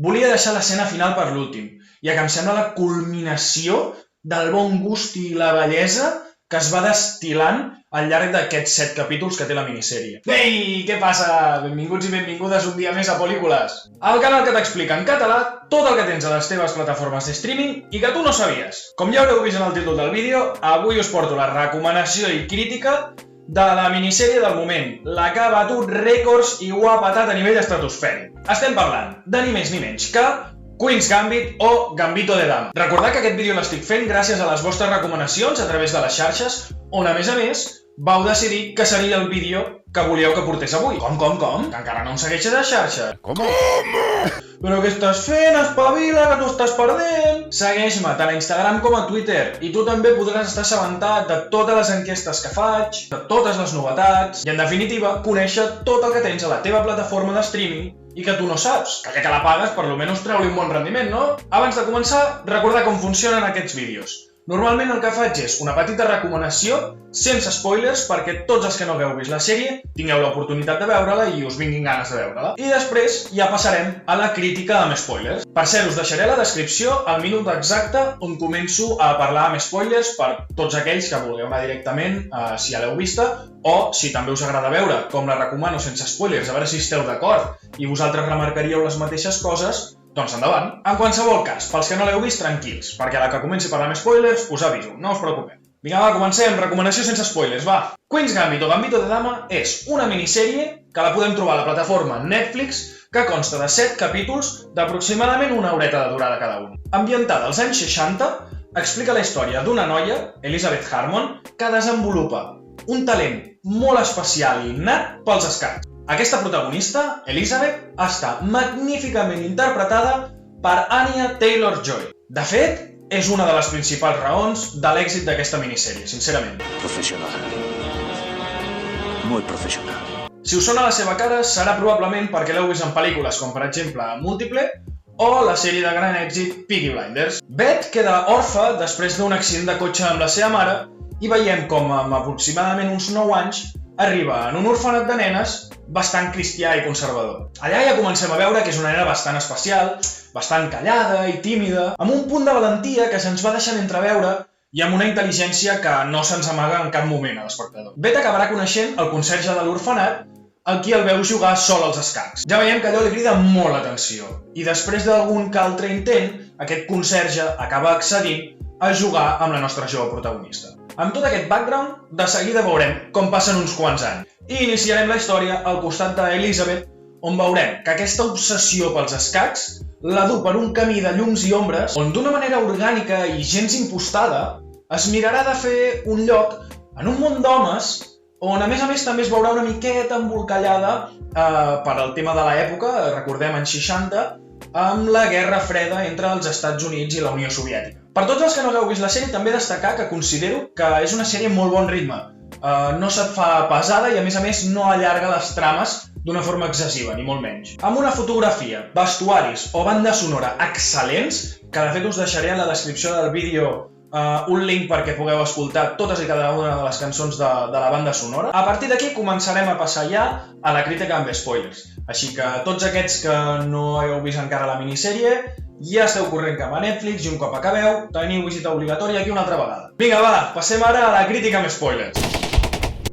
Volia deixar l'escena final per l'últim, ja que em sembla la culminació del bon gust i la bellesa que es va destil·lant al llarg d'aquests 7 capítols que té la minissèrie. Ei, què passa? Benvinguts i benvingudes un dia més a Pel·lícules, el canal que t'explica en català tot el que tens a les teves plataformes de streaming i que tu no sabies. Com ja haureu vist en el títol del vídeo, avui us porto la recomanació i crítica de la minissèrie del moment, la que ha batut rècords i ho ha patat a nivell estratosfèric. Estem parlant de ni més ni menys que Queen's Gambit o Gambito de Dama. Recordeu que aquest vídeo l'estic fent gràcies a les vostres recomanacions a través de les xarxes, on a més, vau decidir que seria el vídeo que volíeu que portés avui. Com? Que encara no em segueixes a xarxes. Com? Però què estàs fent? Espavila, que t'ho estàs perdent! Segueix-me tant a Instagram com a Twitter i tu també podràs estar assabentat de totes les enquestes que faig, de totes les novetats i, en definitiva, conèixer tot el que tens a la teva plataforma de streaming i que tu no saps, que ja que la pagues, per almenys treu-li un bon rendiment, no? Abans de començar, recordar com funcionen aquests vídeos. Normalment el que faig és una petita recomanació, sense spoilers, perquè tots els que no hagueu vist la sèrie tingueu l'oportunitat de veure-la i us vinguin ganes de veure-la. I després ja passarem a la crítica amb spoilers. Per cert, us deixaré a la descripció el minut exacte on començo a parlar amb spoilers per tots aquells que vulgueu anar directament, si ja l'heu vista, o si també us agrada veure com la recomano sense spoilers, a veure si esteu d'acord i vosaltres remarcaríeu les mateixes coses, doncs endavant. En qualsevol cas, pels que no l'heu vist, tranquils, perquè a la que comenci a parlar amb spoilers us aviso, no us preocupeu. Vinga, va, comencem. Recomanació sense spoilers, va. Queen's Gambit o Gambito de Dama és una minissèrie que la podem trobar a la plataforma Netflix, que consta de 7 capítols d'aproximadament una horeta de durada cada un. Ambientada als anys 60, explica la història d'una noia, Elizabeth Harmon, que desenvolupa un talent molt especial i innat pels escacs. Aquesta protagonista, Elizabeth, està magníficament interpretada per Anya Taylor-Joy. De fet, és una de les principals raons de l'èxit d'aquesta minissèrie, sincerament. Professional. Muy professional. Si us sona la seva cara, serà probablement perquè l'heu vist en pel·lícules com, per exemple, Múltiple o la sèrie de gran èxit Peaky Blinders. Beth queda orfa després d'un accident de cotxe amb la seva mare i veiem com, amb aproximadament uns 9 anys, arriba en un orfenat de nenes bastant cristià i conservador. Allà ja comencem a veure que és una nena bastant especial, bastant callada i tímida, amb un punt de valentia que se'ns va deixant entreveure i amb una intel·ligència que no se'ns amaga en cap moment a l'espectador. Beth acabarà coneixent el conserge de l'orfenat, el qui el veu jugar sol als escacs. Ja veiem que allò li crida molt l'atenció, i després d'algun que altre intent, aquest conserge acaba accedint a jugar amb la nostra jove protagonista. Amb tot aquest background, de seguida veurem com passen uns quants anys. I iniciarem la història al costat d'Elizabeth, on veurem que aquesta obsessió pels escacs la du per un camí de llums i ombres, on d'una manera orgànica i gens impostada es mirarà de fer un lloc en un món d'homes, on a més també es veurà una miqueta embolcallada per al tema de l'època, recordem anys 60, amb la Guerra Freda entre els Estats Units i la Unió Soviètica. Per tots els que no hagueu vist la sèrie, també destacar que considero que és una sèrie amb molt bon ritme. No se't fa pesada i, a més, no allarga les trames d'una forma excessiva, ni molt menys. Amb una fotografia, vestuaris o banda sonora excel·lents, que de fet us deixaré a la descripció del vídeo un link perquè pugueu escoltar totes i cada una de les cançons de la banda sonora. A partir d'aquí començarem a passar ja a la crítica amb spoilers. Així que tots aquests que no heu vist encara la minissèrie, ja esteu corrent cap a Netflix i un cop acabeu, teniu visita obligatòria aquí una altra vegada. Vinga, va, passem ara a la crítica amb spoilers.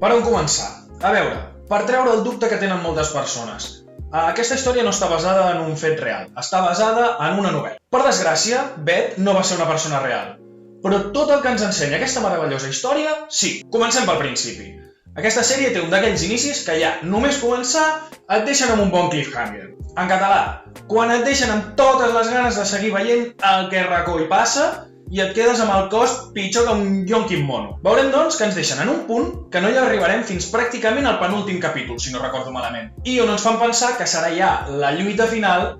Per on començar? A veure, per treure el dubte que tenen moltes persones. Aquesta història no està basada en un fet real, està basada en una novel·la. Per desgràcia, Beth no va ser una persona real. Però tot el que ens ensenya aquesta meravellosa història, sí. Comencem pel principi. Aquesta sèrie té un d'aquells inicis que ja, només començar, et deixen amb un bon cliffhanger. En català, quan et deixen amb totes les ganes de seguir veient el que racó hi passa i et quedes amb el cos pitjor que un yonquim mono. Veurem, doncs, que ens deixen en un punt que no hi arribarem fins pràcticament al penúltim capítol, si no recordo malament, i on ens fan pensar que serà ja la lluita final,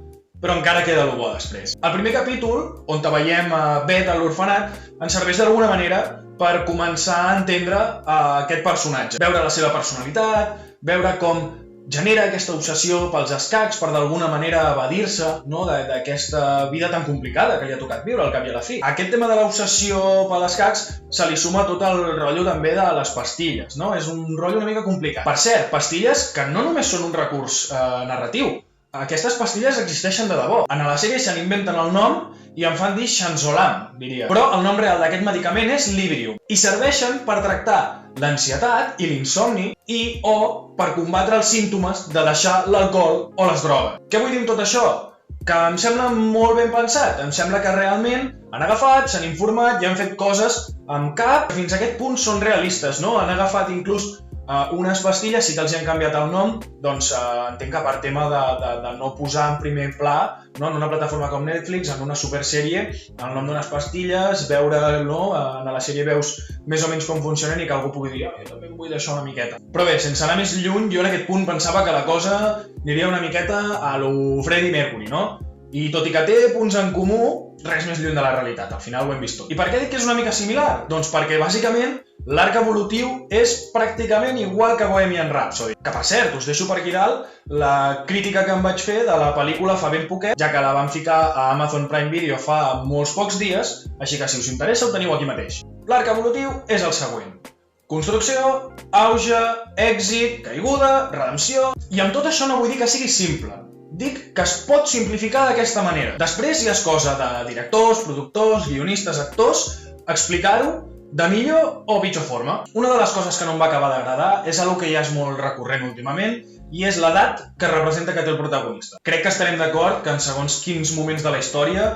però encara queda el bo després. El primer capítol, on veiem Beth a l'orfenat, ens serveix d'alguna manera per començar a entendre aquest personatge. Veure la seva personalitat, veure com genera aquesta obsessió pels escacs per d'alguna manera evadir-se d'aquesta vida tan complicada que li ha tocat viure al cap i a la fi. Aquest tema de l'obsessió per escacs se li suma tot el rotllo també de les pastilles, no? És un rotllo una mica complicat. Per cert, pastilles que no només són un recurs narratiu. Aquestes pastilles existeixen de debò. En la sèrie se n'inventen el nom i en fan dir Xanzolam, diria. Però el nom real d'aquest medicament és Librium. I serveixen per tractar l'ansietat i l'insomni o per combatre els símptomes de deixar l'alcohol o les drogues. Què vull dir amb tot això? Que em sembla molt ben pensat. Em sembla que realment han agafat, s'han informat i han fet coses amb cap. Fins a aquest punt són realistes, no? Han agafat inclús unes pastilles, sí que els hi han canviat el nom, doncs entenc que per tema de no posar en primer pla, no, en una plataforma com Netflix, en una supersèrie, el nom d'unes pastilles, veure, no, en la sèrie veus més o menys com funcionen i que algú pugui dir, jo també em vull deixar una miqueta. Però bé, sense anar més lluny, jo en aquest punt pensava que la cosa aniria una miqueta a lo Freddie Mercury, no? I tot i que té punts en comú, res més lluny de la realitat, al final ho hem vist tot. I per què dic que és una mica similar? Doncs perquè bàsicament l'arc evolutiu és pràcticament igual que Bohemian Rhapsody. Que per cert, us deixo per aquí dalt la crítica que em vaig fer de la pel·lícula fa ben poquet, ja que la vam ficar a Amazon Prime Video fa molts pocs dies, així que si us interessa ho teniu aquí mateix. L'arc evolutiu és el següent. Construcció, auge, èxit, caiguda, redempció... I amb tot això no vull dir que sigui simple. Dic que es pot simplificar d'aquesta manera. Després ja és cosa de directors, productors, guionistes, actors, explicar-ho de millor o pitjor forma. Una de les coses que no em va acabar d'agradar és algo que ja és molt recurrent últimament i és l'edat que representa que té el protagonista. Crec que estarem d'acord que en segons quins moments de la història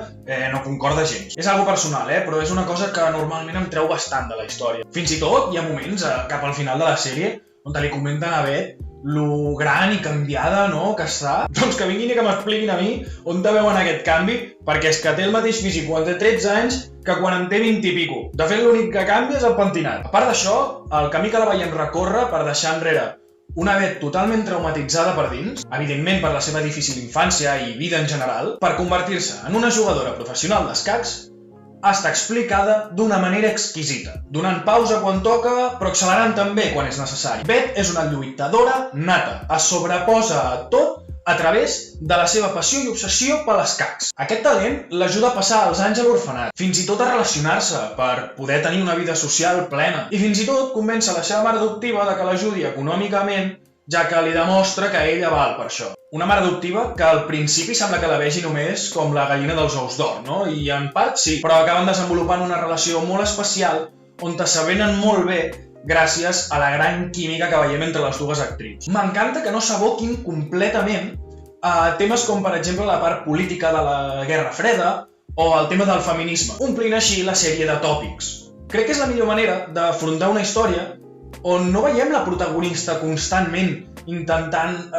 no concorda gens. És algo personal, però és una cosa que normalment em treu bastant de la història. Fins i tot hi ha moments, cap al final de la sèrie, on li comenten a Beth lo gran i canviada, no?, que està. Doncs que vinguin i que m'expliquin a mi on te veuen aquest canvi, perquè és que té el mateix físic quan té 13 anys que quan en té 20 i pico. De fet, l'únic que canvia és el pentinat. A part d'això, el camí que la veiem recórrer per deixar enrere una Beth totalment traumatitzada per dins, evidentment per la seva difícil infància i vida en general, per convertir-se en una jugadora professional d'escacs, està explicada d'una manera exquisita, donant pausa quan toca, però accelerant també quan és necessari. Beth és una lluitadora nata, es sobreposa a tot a través de la seva passió i obsessió per l'escacs. Aquest talent l'ajuda a passar els anys a l'orfenat, fins i tot a relacionar-se per poder tenir una vida social plena, i fins i tot convèncer la seva mare adoptiva de que l'ajudi econòmicament, ja que li demostra que ella val per això. Una mare adoptiva que al principi sembla que la vegi només com la gallina dels ous d'or, no? I en part sí, però acaben desenvolupant una relació molt especial on s'avenen molt bé gràcies a la gran química que veiem entre les dues actrius. M'encanta que no s'aboquin completament a temes com, per exemple, la part política de la Guerra Freda o el tema del feminisme, omplint així la sèrie de tòpics. Crec que és la millor manera d'afrontar una història on no veiem la protagonista constantment intentant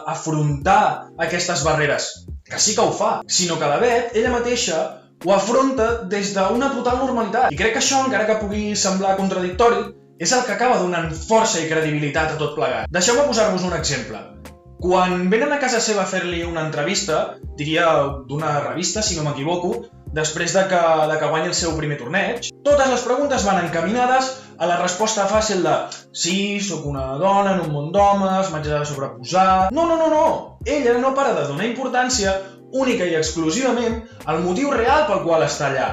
afrontar aquestes barreres, que sí que ho fa, sinó que la Beth, ella mateixa, ho afronta des d'una total normalitat. I crec que això, encara que pugui semblar contradictori, és el que acaba donant força i credibilitat a tot plegat. Deixeu-me posar-vos un exemple. Quan venen a casa seva a fer-li una entrevista, diria d'una revista, si no m'equivoco, després de que guanyi el seu primer torneig, totes les preguntes van encaminades a la resposta fàcil de sí, sóc una dona en un món d'homes, m'haig de sobreposar... No! Ella no para de donar importància única i exclusivament al motiu real pel qual està allà.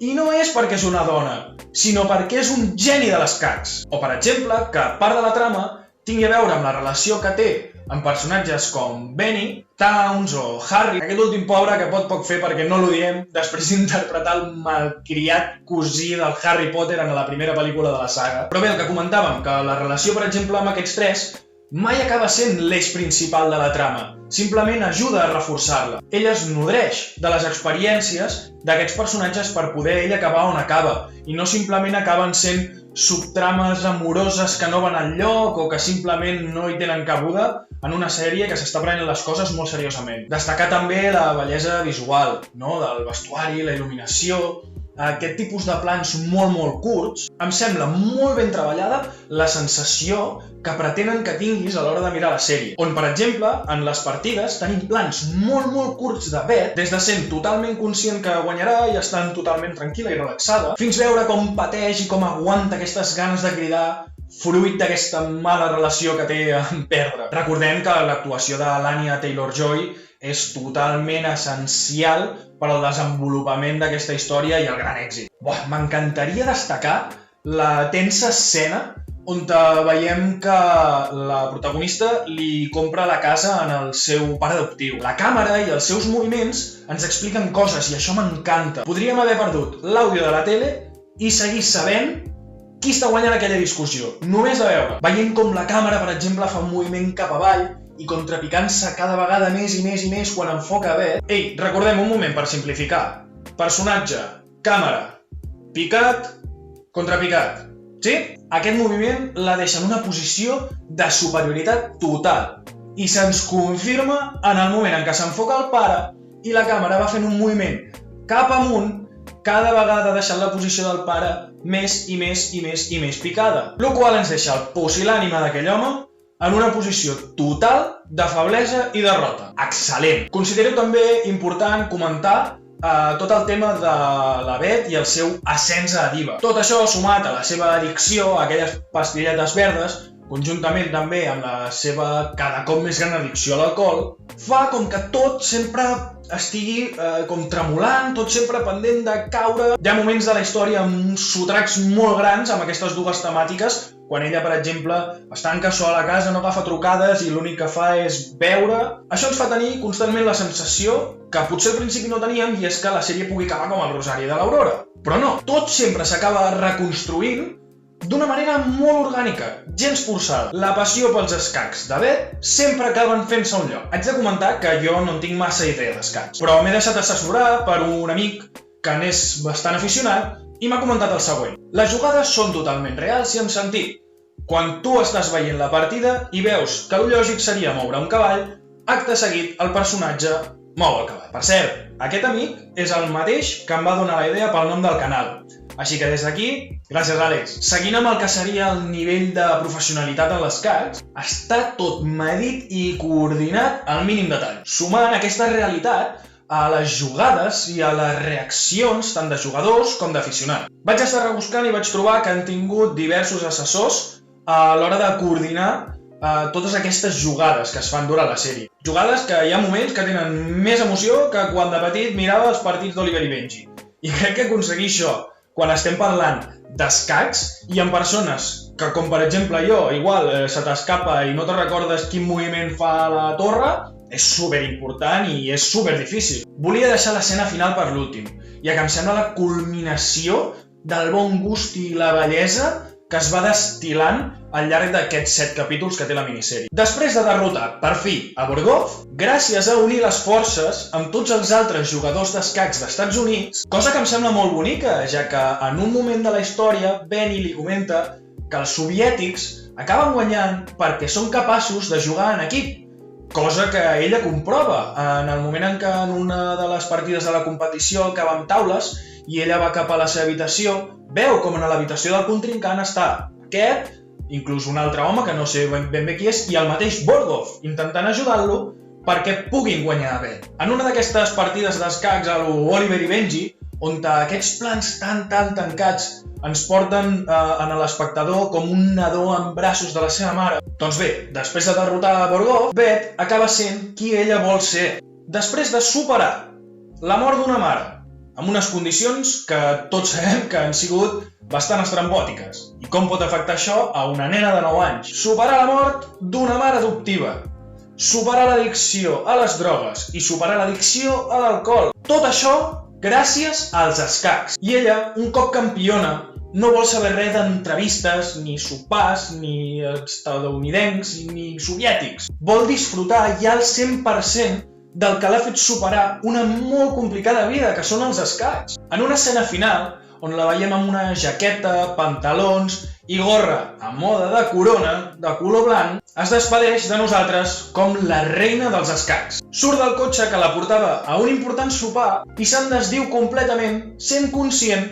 I no és perquè és una dona, sinó perquè és un geni de l'escacs. O, per exemple, que part de la trama tingui a veure amb la relació que té amb personatges com Benny, Towns o Harry, aquest últim pobre que pot poc fer perquè no l'odiem després d'interpretar el malcriat cosí del Harry Potter en la primera pel·lícula de la saga. Però bé, el que comentàvem, que la relació, per exemple, amb aquests tres mai acaba sent l'eix principal de la trama, simplement ajuda a reforçar-la. Ella es nodreix de les experiències d'aquests personatges per poder ell acabar on acaba, i no simplement acaben sent subtrames amoroses que no van enlloc o que simplement no hi tenen cabuda en una sèrie que s'està prenent les coses molt seriosament. Destacar també la bellesa visual, no? Del vestuari, la il·luminació, aquest tipus de plans molt curts. Em sembla molt ben treballada la sensació que pretenen que tinguis a l'hora de mirar la sèrie, on, per exemple, en les partides tenim plans molt curts de Beth, des de sent totalment conscient que guanyarà i estant totalment tranquil·la i relaxada, fins veure com pateix i com aguanta aquestes ganes de cridar fruit d'aquesta mala relació que té en perdre. Recordem que l'actuació de l'Anya Taylor-Joy és totalment essencial per al desenvolupament d'aquesta història i el gran èxit. M'encantaria destacar la tensa escena on veiem que la protagonista li compra la casa en el seu pare adoptiu. La càmera i els seus moviments ens expliquen coses i això m'encanta. Podríem haver perdut l'àudio de la tele i seguir sabent qui està guanyant aquella discussió. Només de veure. Veient com la càmera, per exemple, fa un moviment cap avall i contrapicant-se cada vegada més i més i més quan enfoca Beth. Ei, recordem un moment per simplificar. Personatge, càmera, picat, contrapicat. Sí? Aquest moviment la deixa en una posició de superioritat total i se'ns confirma en el moment en què s'enfoca el pare i la càmera va fent un moviment cap amunt, cada vegada deixant la posició del pare més i més i més i més picada, el qual ens deixa el pusil·lànime d'aquell home en una posició total de feblesa i derrota. Excel·lent! Considero també important comentar tot el tema de la Beth i el seu ascens a diva. Tot això, sumat a la seva addicció a aquelles pastilletes verdes, conjuntament també amb la seva cada cop més gran addicció a l'alcohol, fa com que tot sempre estigui com tremolant, tot sempre pendent de caure. Hi ha moments de la història amb sotracs molt grans amb aquestes dues temàtiques, quan ella, per exemple, es tanca sola a casa, no agafa trucades i l'únic que fa és beure. Això ens fa tenir constantment la sensació que potser al principi no teníem, i és que la sèrie pugui acabar com el Rosari de l'Aurora. Però no, tot sempre s'acaba reconstruint d'una manera molt orgànica, gens forçada. La passió pels escacs de Beth sempre acaben fent-se un lloc. Haig de comentar que jo no en tinc massa idea d'escacs, però m'he deixat assessorar per un amic que n'és bastant aficionat i m'ha comentat el següent. Les jugades són totalment reals i amb sentit. Quan tu estàs veient la partida i veus que el lògic seria moure un cavall, acte seguit el personatge mou el cavall. Per cert, aquest amic és el mateix que em va donar la idea pel nom del canal. Així que des d'aquí, gràcies Àlex. Seguint amb el que seria el nivell de professionalitat en l'escacs, està tot medit i coordinat al mínim detall, sumant aquesta realitat a les jugades i a les reaccions tant de jugadors com d'aficionats. Vaig estar rebuscant i vaig trobar que han tingut diversos assessors a l'hora de coordinar totes aquestes jugades que es fan durant la sèrie. Jugades que hi ha moments que tenen més emoció que quan de petit mirava els partits d'Oliver i Benji. I crec que aconseguir això, quan estem parlant d'escacs i amb persones que, com per exemple jo, igual se t'escapa i no te recordes quin moviment fa la torre, és superimportant i és superdifícil. Volia deixar l'escena final per l'últim, ja que em sembla la culminació del bon gust i la bellesa que es va destil·lant al llarg d'aquests 7 capítols que té la minissèrie. Després de derrotar, per fi, a Borgov, gràcies a unir les forces amb tots els altres jugadors d'escacs d'Estats Units, cosa que em sembla molt bonica, ja que en un moment de la història, Benny li comenta que els soviètics acaben guanyant perquè són capaços de jugar en equip, cosa que ella comprova en el moment en què en una de les partides de la competició acaba amb taules i ella va cap a la seva habitació, veu com en l'habitació del contrincant està aquest, inclús un altre home que no sé ben bé qui és, i el mateix Borgov, intentant ajudar-lo perquè puguin guanyar a Beth. En una d'aquestes partides d'escacs a l'Oliver i Benji, on aquests plans tan tancats ens porten a l'espectador com un nadó en braços de la seva mare. Doncs bé, després de derrotar a Borgov, Beth acaba sent qui ella vol ser. Després de superar la mort d'una mare, amb unes condicions que tots sabem que han sigut bastant estrambòtiques. I com pot afectar això a una nena de 9 anys? Superar la mort d'una mare adoptiva, superar l'addicció a les drogues i superar l'addicció a l'alcohol. Tot això gràcies als escacs. I ella, un cop campiona, no vol saber res d'entrevistes, ni sopars, ni estadounidencs, ni soviètics. Vol disfrutar ja al 100% del que l'ha fet superar una molt complicada vida, que són els escacs. En una escena final, on la veiem amb una jaqueta, pantalons i gorra a moda de corona, de color blanc, es despedeix de nosaltres com la reina dels escacs. Surt del cotxe que la portava a un important sopar i se'n desdiu completament, sent conscient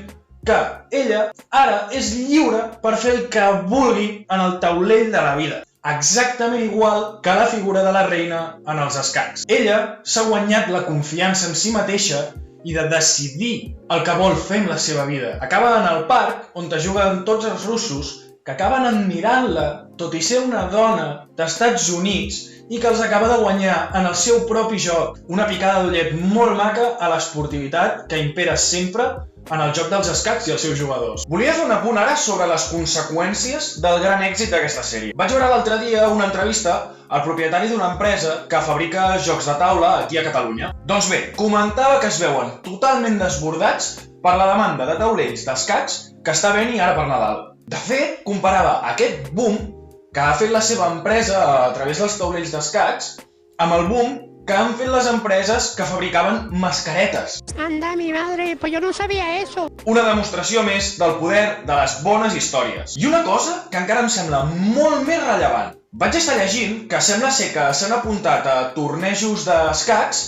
que ella ara és lliure per fer el que vulgui en el taulell de la vida. Exactament igual que la figura de la reina en els escacs. Ella s'ha guanyat la confiança en si mateixa i de decidir el que vol fer amb la seva vida. Acaba en el parc on juguen tots els russos que acaben admirant-la, tot i ser una dona d'Estats Units i que els acaba de guanyar en el seu propi joc. Una picada d'ullet molt maca a l'esportivitat que impera sempre en el joc dels escacs i els seus jugadors. Volia fer un apunt ara sobre les conseqüències del gran èxit d'aquesta sèrie. Vaig veure l'altre dia una entrevista al propietari d'una empresa que fabrica jocs de taula aquí a Catalunya. Doncs bé, comentava que es veuen totalment desbordats per la demanda de taulells d'escacs que està venint ara per Nadal. De fet, comparava aquest boom que ha fet la seva empresa a través dels taulells d'escacs amb el boom que han fet les empreses que fabricaven mascaretes. Anda, mi madre, pues yo no sabía eso. Una demostració més del poder de les bones històries. I una cosa que encara em sembla molt més rellevant. Vaig estar llegint que sembla ser que s'han apuntat a tornejos d'escacs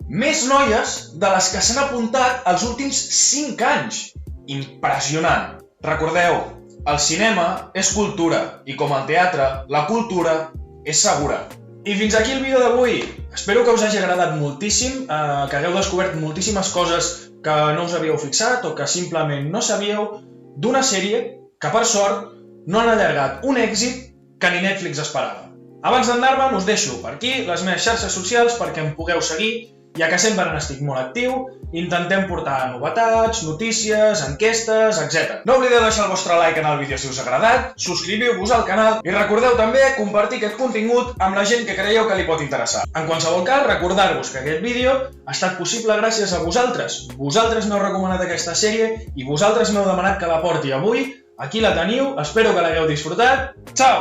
més noies de les que s'han apuntat els últims 5 anys. Impressionant. Recordeu, el cinema és cultura i com el teatre, la cultura és segura. I fins aquí el vídeo d'avui. Espero que us hagi agradat moltíssim, que hagueu descobert moltíssimes coses que no us havíeu fixat o que simplement no sabíeu d'una sèrie que, per sort, no han allargat un èxit que ni Netflix esperava. Abans d'anar-me'n, us deixo per aquí les meves xarxes socials perquè em pugueu seguir, ja que sempre n'estic molt actiu, intentem portar novetats, notícies, enquestes, etc. No oblideu deixar el vostre like en el vídeo si us ha agradat, subscriviu-vos al canal i recordeu també compartir aquest contingut amb la gent que creieu que li pot interessar. En qualsevol cas, recordar-vos que aquest vídeo ha estat possible gràcies a vosaltres. Vosaltres m'heu recomanat aquesta sèrie i vosaltres m'heu demanat que la porti avui. Aquí la teniu, espero que l'hagueu disfrutat. Ciao!